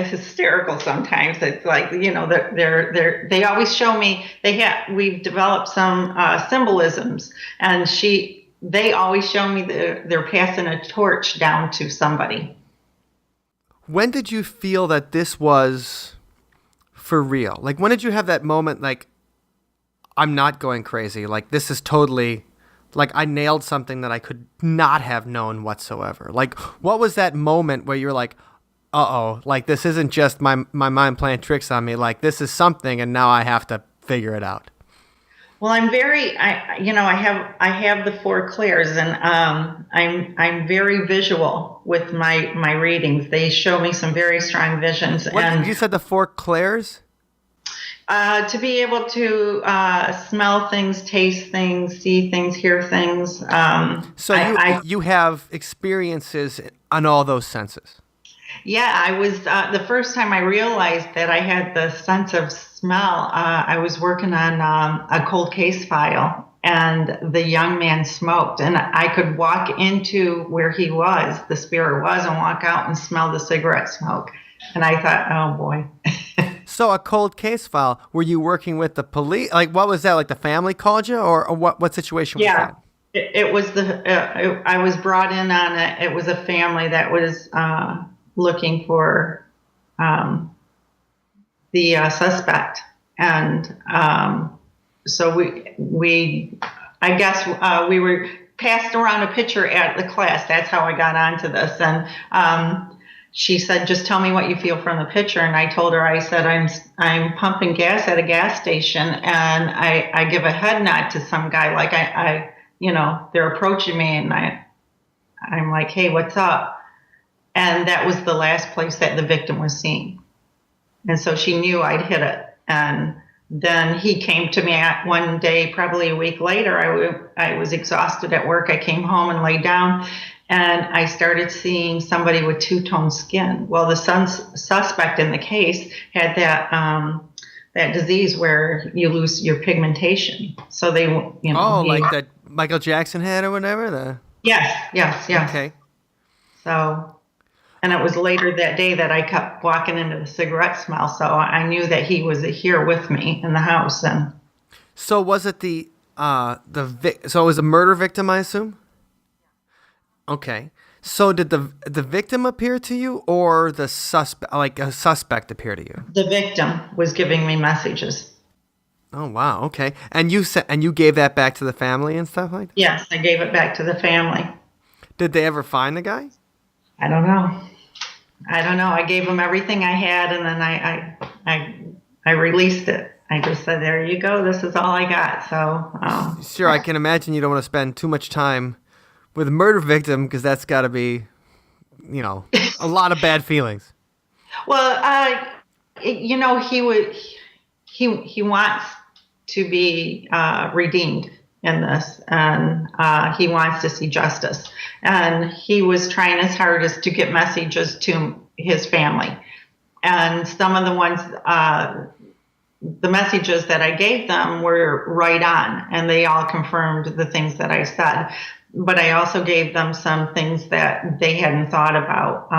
hysterical sometimes. It's like, they always show me, we've developed some symbolisms, and they always show me they're passing a torch down to somebody. When did you feel that this was for real? Like, when did you have that moment, like, I'm not going crazy. Like, this is totally, like, I nailed something that I could not have known whatsoever. Like, what was that moment where you're like, uh-oh, like, this isn't just my mind playing tricks on me. Like, this is something, and now I have to figure it out. Well, I have the four clairs, and I'm very visual with my readings. They show me some very strong visions. And you said the four clairs? To be able to smell things, taste things, see things, hear things. So you have experiences on all those senses. Yeah, I was the first time I realized that I had the sense of smell. I was working on a cold case file, and the young man smoked, and I could walk into where he was, the spirit was, and walk out and smell the cigarette smoke. And I thought, oh boy. So a cold case file. Were you working with the police? Like, what was that? Like, the family called you, or what situation was that? It was I was brought in on it. It was a family that was looking for the suspect, And so I guess we were passed around a picture at the class. That's how I got onto this. And she said, just tell me what you feel from the picture. And I told her, I said, I'm pumping gas at a gas station, and I give a head nod to some guy, like I they're approaching me, and I'm like, hey, what's up? And that was the last place that the victim was seen. And so she knew I'd hit it. And then he came to me one day, probably a week later. I was exhausted at work. I came home and laid down, and I started seeing somebody with two-tone skin. Well, the suspect in the case had that disease where you lose your pigmentation. So they, like that Michael Jackson had or whatever. Yes. Okay. So, and it was later that day that I kept walking into the cigarette smell. So I knew that he was here with me in the house. And so was it so it was a murder victim, I assume? Okay. So did the victim appear to you, or the suspect, like a suspect, appear to you? The victim was giving me messages. Oh wow. Okay. And you gave that back to the family and stuff like that? Yes, I gave it back to the family. Did they ever find the guy? I don't know. I gave them everything I had, and then I released it. I just said, there you go. This is all I got. So sure, I can imagine you don't want to spend too much time with a murder victim, because that's got to be, a lot of bad feelings. Well, he wants to be redeemed in this, and he wants to see justice. And he was trying his hardest to get messages to his family. And some of the ones, the messages that I gave them were right on, and they all confirmed the things that I said. But I also gave them some things that they hadn't thought about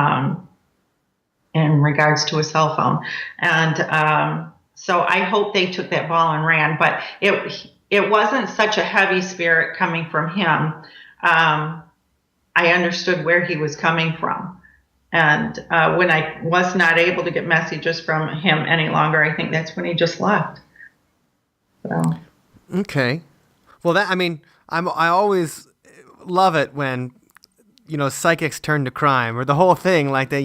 in regards to a cell phone. And so I hope they took that ball and ran. But it wasn't such a heavy spirit coming from him. I understood where he was coming from. And when I was not able to get messages from him any longer, I think that's when he just left. So. Okay. Well, I always love it when, psychics turn to crime, or the whole thing like that,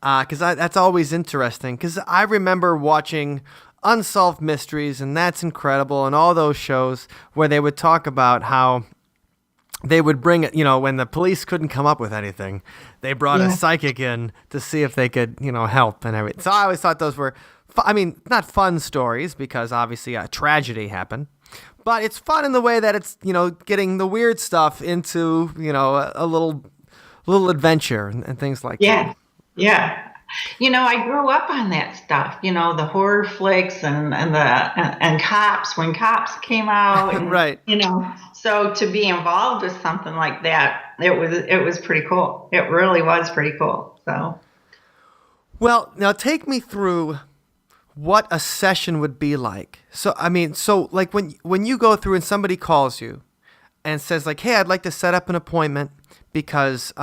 because that's always interesting. Because I remember watching Unsolved Mysteries, and That's Incredible, and all those shows where they would talk about how they would bring it, when the police couldn't come up with anything, they brought a psychic in to see if they could, help and everything. So I always thought those were, not fun stories, because obviously a tragedy happened, but it's fun in the way that it's, getting the weird stuff into, a little adventure and things like that. Yeah. I grew up on that stuff, the horror flicks and Cops, when Cops came out. And, right. So to be involved with something like that, it was pretty cool. It really was pretty cool. So. Well, now take me through what a session would be like. So, like when you go through and somebody calls you and says like, hey, I'd like to set up an appointment because,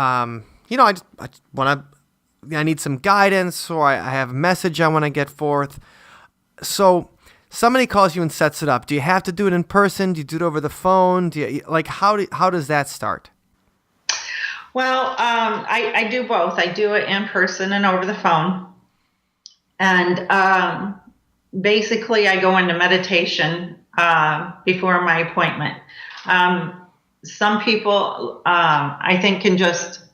I need some guidance, or I have a message I want to get forth. So somebody calls you and sets it up. Do you have to do it in person? Do you do it over the phone? How does that start? Well, I do both. I do it in person and over the phone. And basically, I go into meditation before my appointment. Some people, I think, can just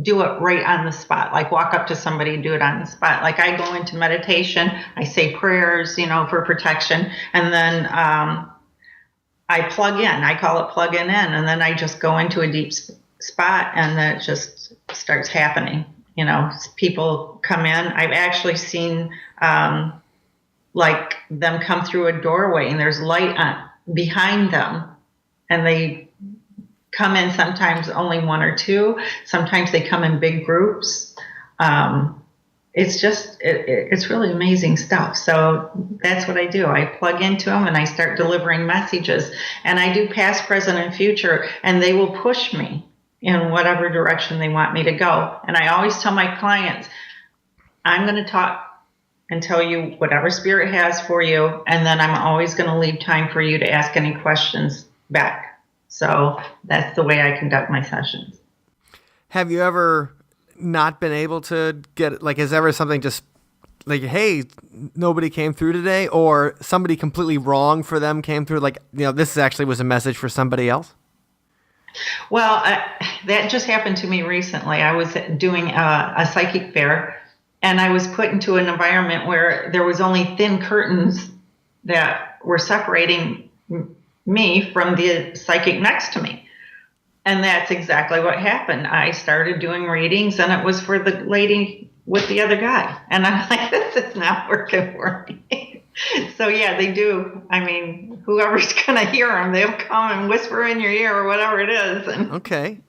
do it right on the spot, like walk up to somebody and do it on the spot. Like I go into meditation, I say prayers, for protection, and then I plug in. I call it plugging in, and then I just go into a deep spot, and then it just starts happening. People come in. I've actually seen like them come through a doorway, and there's light on behind them, and they come in sometimes only one or two. Sometimes they come in big groups. It's just, it's really amazing stuff. So that's what I do. I plug into them and I start delivering messages. And I do past, present, and future, and they will push me in whatever direction they want me to go. And I always tell my clients, I'm going to talk and tell you whatever spirit has for you. And then I'm always going to leave time for you to ask any questions back. So that's the way I conduct my sessions. Have you ever not been able to get, like, is ever something just like, hey, nobody came through today, or somebody completely wrong for them came through? Like, this actually was a message for somebody else? Well, that just happened to me recently. I was doing a psychic fair, and I was put into an environment where there was only thin curtains that were separating me from the psychic next to me. And that's exactly what happened. I started doing readings, and it was for the lady with the other guy. And I'm like, this is not working for me. So, yeah, they do. I mean, whoever's going to hear them, they'll come and whisper in your ear or whatever it is. Okay.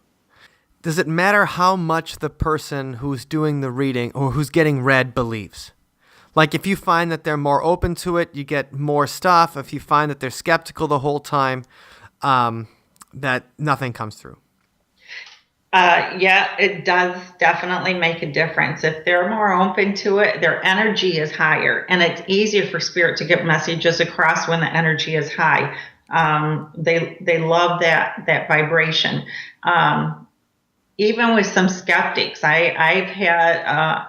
Does it matter how much the person who's doing the reading or who's getting read believes? Like, if you find that they're more open to it, you get more stuff. If you find that they're skeptical the whole time, that nothing comes through. Yeah, it does definitely make a difference. If they're more open to it, their energy is higher, and it's easier for spirit to get messages across when the energy is high. They love that vibration. Even with some skeptics, I've had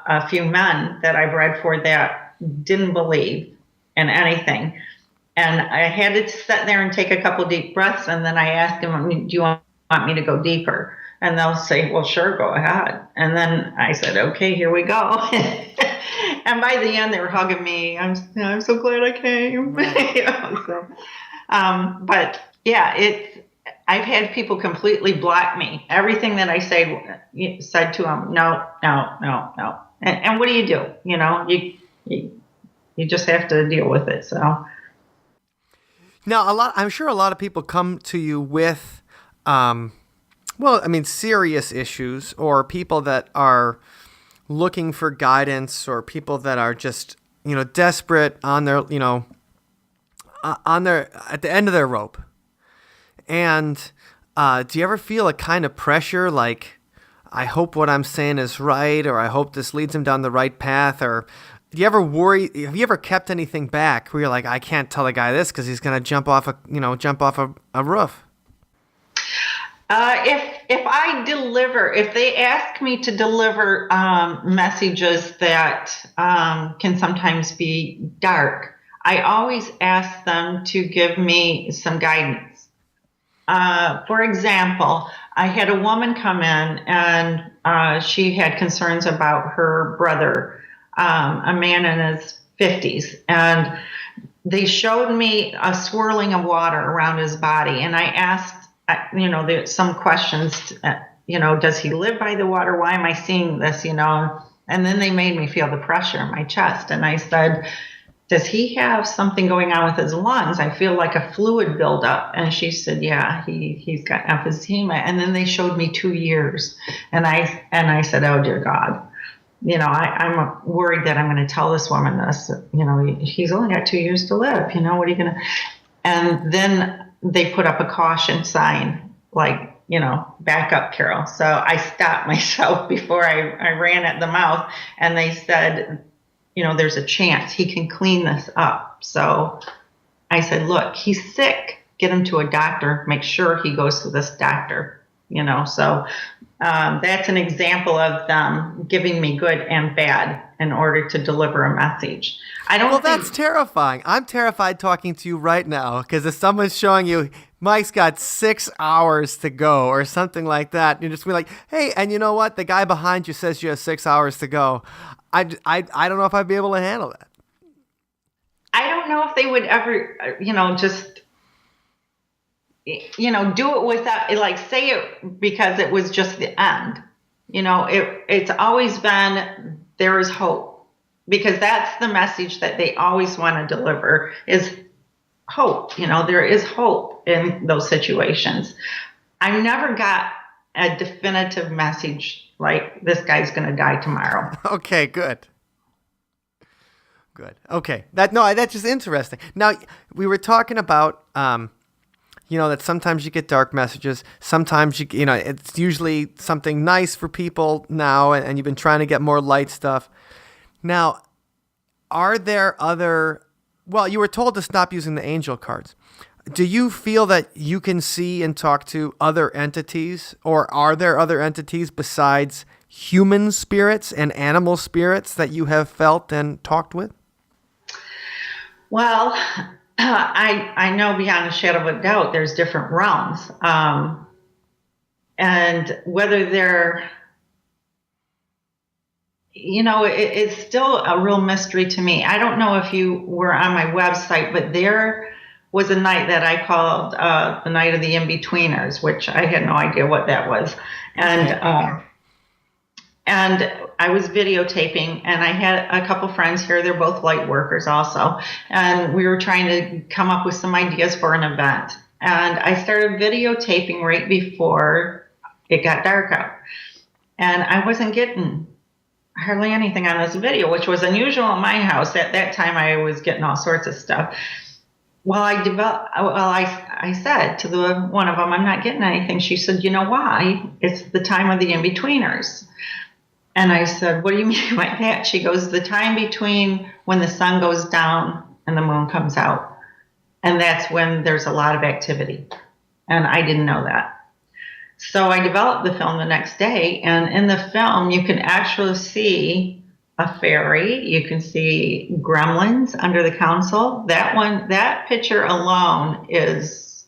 a few men that I've read for that didn't believe in anything. And I had to sit there and take a couple deep breaths, and then I asked them, do you want me to go deeper? And they'll say, well, sure, go ahead. And then I said, okay, here we go. And by the end, they were hugging me. I'm so glad I came. But yeah, I've had people completely block me. Everything that I said to them, no. And what do? You just have to deal with it. So now, I'm sure a lot of people come to you with, serious issues, or people that are looking for guidance, or people that are just, desperate on their, at the end of their rope. And do you ever feel a kind of pressure, like, I hope what I'm saying is right, or I hope this leads him down the right path? Or do you ever worry? Have you ever kept anything back where you're like, I can't tell a guy this because he's gonna jump off a roof? If they ask me to deliver messages that can sometimes be dark, I always ask them to give me some guidance. For example, I had a woman come in, and she had concerns about her brother, a man in his 50s, and they showed me a swirling of water around his body, and I asked, some questions, does he live by the water? Why am I seeing this, And then they made me feel the pressure in my chest. And I said, does he have something going on with his lungs? I feel like a fluid buildup. And she said, yeah, he's got emphysema. And then they showed me 2 years. And I said, oh, dear God. I'm worried that I'm going to tell this woman this. He's only got 2 years to live. What are you going to? And then they put up a caution sign, like, back up, Carol. So I stopped myself before I ran at the mouth, and they said, there's a chance he can clean this up. So I said, look, he's sick. Get him to a doctor. Make sure he goes to this doctor, So that's an example of them giving me good and bad in order to deliver a message. That's terrifying. I'm terrified talking to you right now, because if someone's showing you Mike's got 6 hours to go or something like that, you're just be like, hey, and you know what? The guy behind you says you have 6 hours to go. I don't know if I'd be able to handle that. I don't know if they would ever, just, do it without, like, say it because it was just the end. It's always been, there is hope, because that's the message that they always want to deliver is hope. There is hope in those situations. I never got a definitive message like this guy's going to die tomorrow. Okay, good. Okay. That's just interesting. Now, we were talking about, that sometimes you get dark messages. Sometimes it's usually something nice for people now, and you've been trying to get more light stuff. Now, are there other... Well, you were told to stop using the angel cards. Do you feel that you can see and talk to other entities, or are there other entities besides human spirits and animal spirits that you have felt and talked with? Well, I know beyond a shadow of a doubt there's different realms. And whether they're, it's still a real mystery to me. I don't know if you were on my website, but there was a night that I called the night of the in-betweeners, which I had no idea what that was. And I was videotaping, and I had a couple friends here. They're both light workers also. And we were trying to come up with some ideas for an event. And I started videotaping right before it got dark out. And I wasn't getting hardly anything on this video, which was unusual in my house. At that time, I was getting all sorts of stuff. Well, I said to one of them, I'm not getting anything. She said, you know why? It's the time of the in-betweeners. And I said, what do you mean by that? She goes, the time between when the sun goes down and the moon comes out. And that's when there's a lot of activity. And I didn't know that. So I developed the film the next day. And in the film, you can actually see a fairy. You can see gremlins under the council. That picture alone is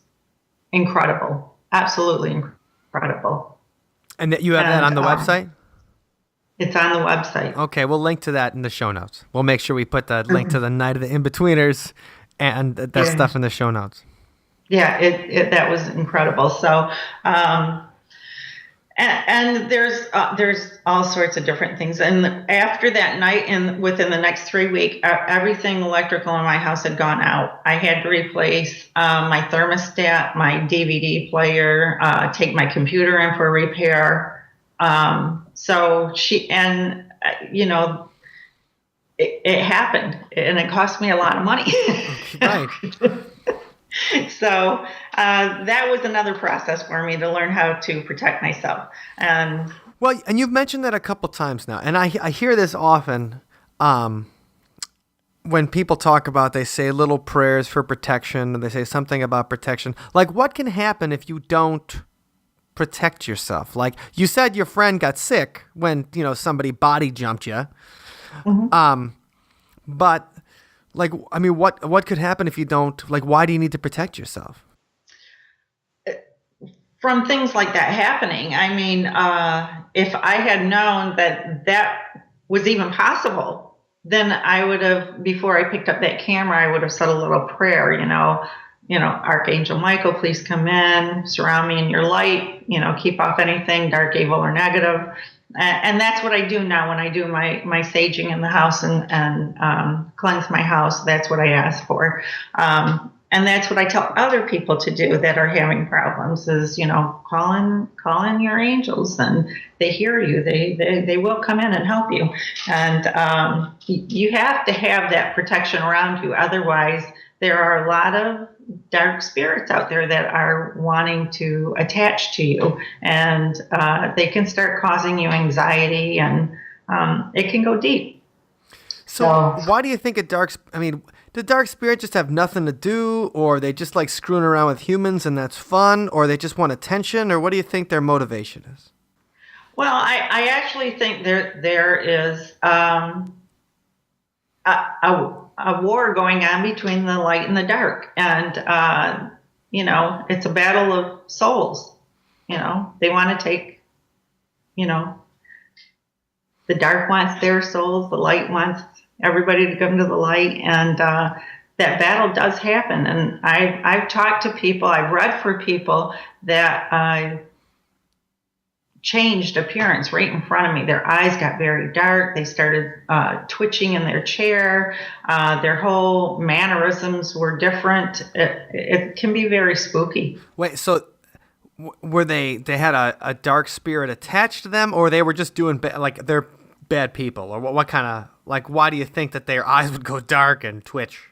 incredible. Absolutely incredible. And you have that on the website? It's on the website. Okay, we'll link to that in the show notes. We'll make sure we put the link to the Night of the In-Betweeners and that stuff in the show notes. Yeah, that was incredible. So, and there's all sorts of different things. And after that night, and within the next 3 weeks, everything electrical in my house had gone out. I had to replace my thermostat, my DVD player, take my computer in for repair. So it happened, and it cost me a lot of money. Right. So that was another process for me to learn how to protect myself. And you've mentioned that a couple times now, and I hear this often when people talk about, they say little prayers for protection, and they say something about protection. Like, what can happen if you don't protect yourself? Like you said, your friend got sick when somebody body jumped you. Mm-hmm. But like, I mean, what could happen if you don't? Like, why do you need to protect yourself from things like that happening? I mean, if I had known that was even possible, then I would have, before I picked up that camera, I would have said a little prayer, Archangel Michael, please come in, surround me in your light, keep off anything dark, evil, or negative. And that's what I do now when I do my saging in the house and cleanse my house. That's what I ask for. And that's what I tell other people to do that are having problems is, call in your angels, and they hear you. They will come in and help you. And you have to have that protection around you. Otherwise, there are a lot of dark spirits out there that are wanting to attach to you, and they can start causing you anxiety, and it can go deep. So why do you think do dark spirits just have nothing to do, or they just like screwing around with humans and that's fun, or they just want attention, or what do you think their motivation is? Well, I actually think there is a war going on between the light and the dark. And, it's a battle of souls. They want to take, the dark wants their souls, the light wants everybody to come to the light. And that battle does happen. And I've talked to people, I've read for people that changed appearance right in front of me. Their eyes got very dark. They started twitching in their chair. Their whole mannerisms were different. It can be very spooky. Wait, so were they had a dark spirit attached to them, or they were just doing like they're bad people, or what kind of, like, why do you think that their eyes would go dark and twitch?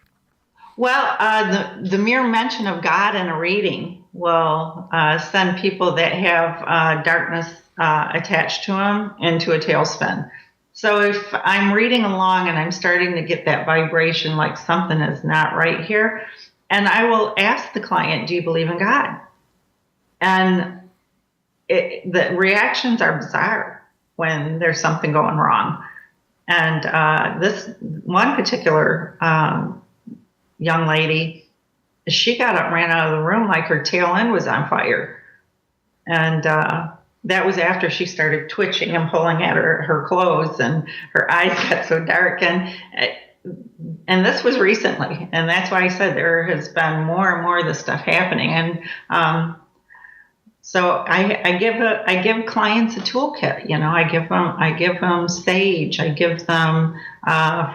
Well, the mere mention of God in a reading will send people that have darkness attached to them into a tailspin. So if I'm reading along and I'm starting to get that vibration like something is not right here, and I will ask the client, do you believe in God? And the reactions are bizarre when there's something going wrong. And this one particular young lady, she got up, ran out of the room like her tail end was on fire. And that was after she started twitching and pulling at her clothes, and her eyes got so dark. And this was recently. And that's why I said there has been more and more of this stuff happening. And so I give clients a toolkit. I give them sage, I give them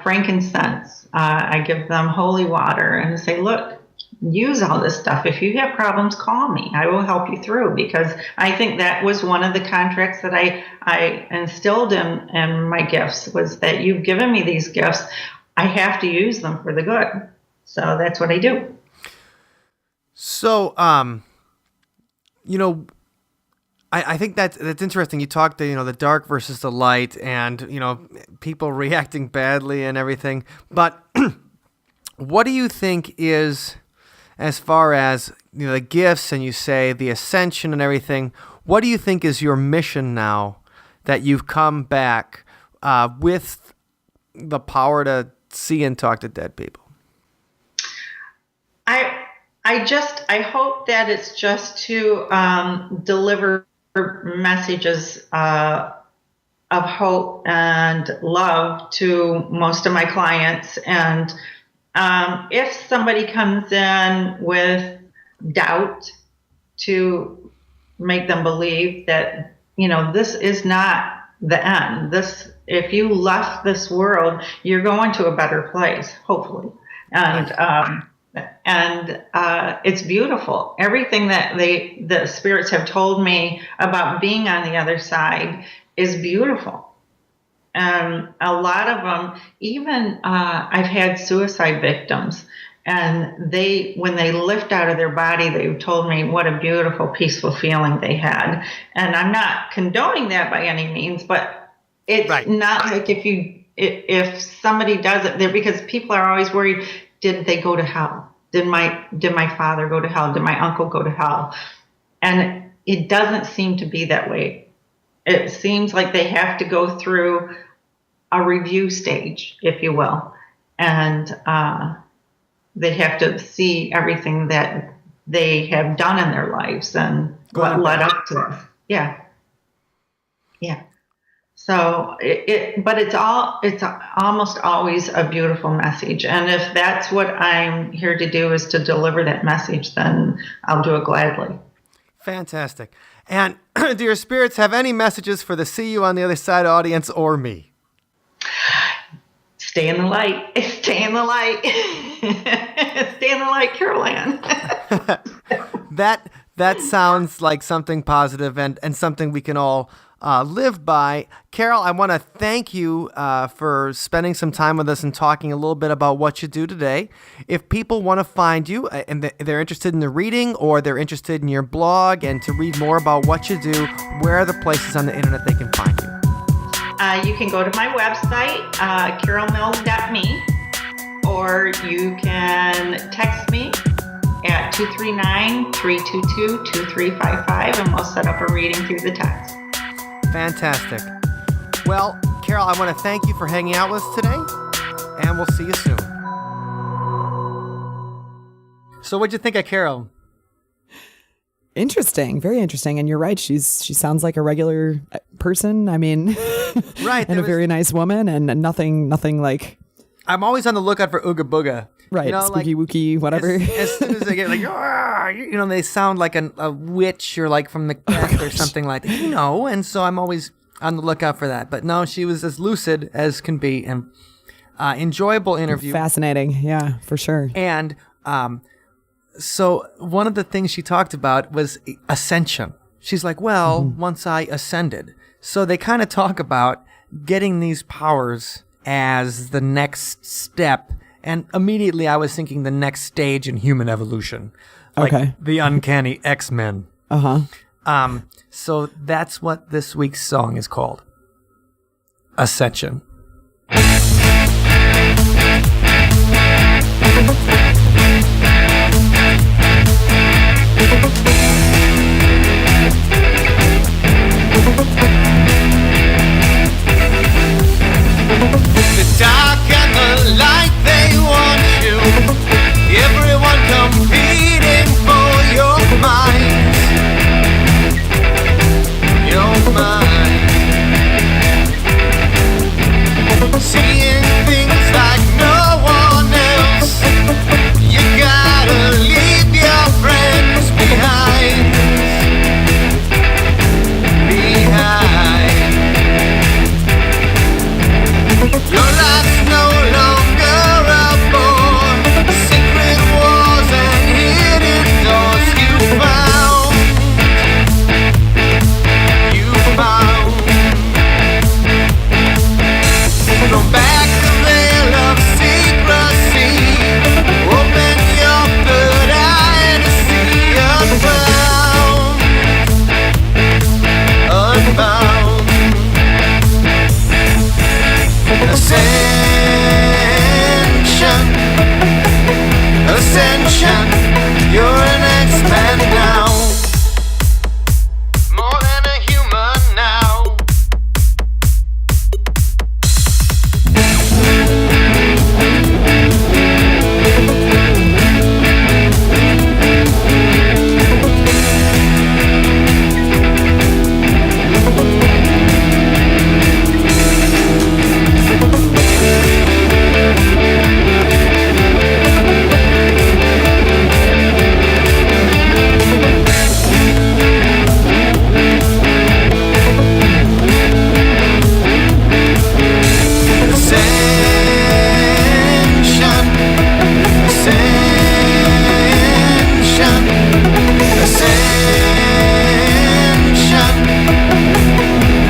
frankincense, I give them holy water, and say, look, use all this stuff. If you have problems, call me. I will help you through, because I think that was one of the contracts that I instilled in my gifts, was that you've given me these gifts. I have to use them for the good. So that's what I do. So, I think that's interesting. You talked to, the dark versus the light, and, people reacting badly and everything. But what do you think is, as far as, the gifts, and you say the ascension and everything, what do you think is your mission now that you've come back with the power to see and talk to dead people? I hope that it's just to deliver messages of hope and love to most of my clients. And if somebody comes in with doubt, to make them believe that, this is not the end. If you left this world, you're going to a better place, hopefully. And it's beautiful. Everything that the spirits have told me about being on the other side is beautiful. And a lot of them, even I've had suicide victims, and when they lift out of their body, they've told me what a beautiful, peaceful feeling they had. And I'm not condoning that by any means, but it's right. Not like if somebody does it there, because people are always worried, did they go to hell? Did my father go to hell? Did my uncle go to hell? And it doesn't seem to be that way. It seems like they have to go through a review stage, if you will. And they have to see everything that they have done in their lives and what led up to this. Yeah. Yeah. So but it's almost always a beautiful message. And if that's what I'm here to do, is to deliver that message, then I'll do it gladly. Fantastic. And do your spirits have any messages for the See You on the Other Side audience or me? Stay in the light. Stay in the light. Stay in the light, Carol Ann. That sounds like something positive and something we can all live by. Carol, I want to thank you for spending some time with us and talking a little bit about what you do today. If people want to find you and they're interested in the reading, or they're interested in your blog and to read more about what you do, where are the places on the internet they can find you? You can go to my website, carolmills.me, or you can text me at 239-322-2355, and we'll set up a reading through the text. Fantastic. Well, Carol, I want to thank you for hanging out with us today, and we'll see you soon. So what'd you think of Carol? Interesting. Very interesting. And you're right. She sounds like a regular person. I mean, right. And a very nice woman, and nothing like. I'm always on the lookout for Ooga Booga. Right. Spooky wookie, whatever. As soon as they get like, they sound like a witch, or like from the cat or something like that, and so I'm always on the lookout for that. But no, she was as lucid as can be, and enjoyable interview. Fascinating. Yeah, for sure. And, so one of the things she talked about was ascension. She's like, once I ascended. So they kind of talk about getting these powers as the next step. And immediately I was thinking the next stage in human evolution. Like the uncanny X-Men. Uh-huh. So that's what this week's song is called. Ascension. The dark and the light, they want you. Everyone competing for your mind. Your mind. Seeing things like no one else. You gotta leave your friends behind. Your life's no longer a bore. Secret wars and hidden doors you found. Throw back the veil of secrecy. Open your third eye to see unbound. Ascension, you're an X-Man now. More than a human now.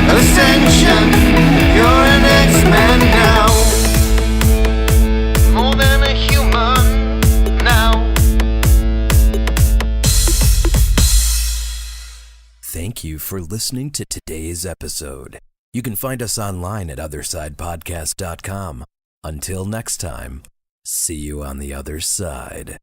Ascension, you're an X-Man now. More than a human now. Thank you for listening to today's episode. You can find us online at OthersidePodcast.com. Until next time, see you on the other side.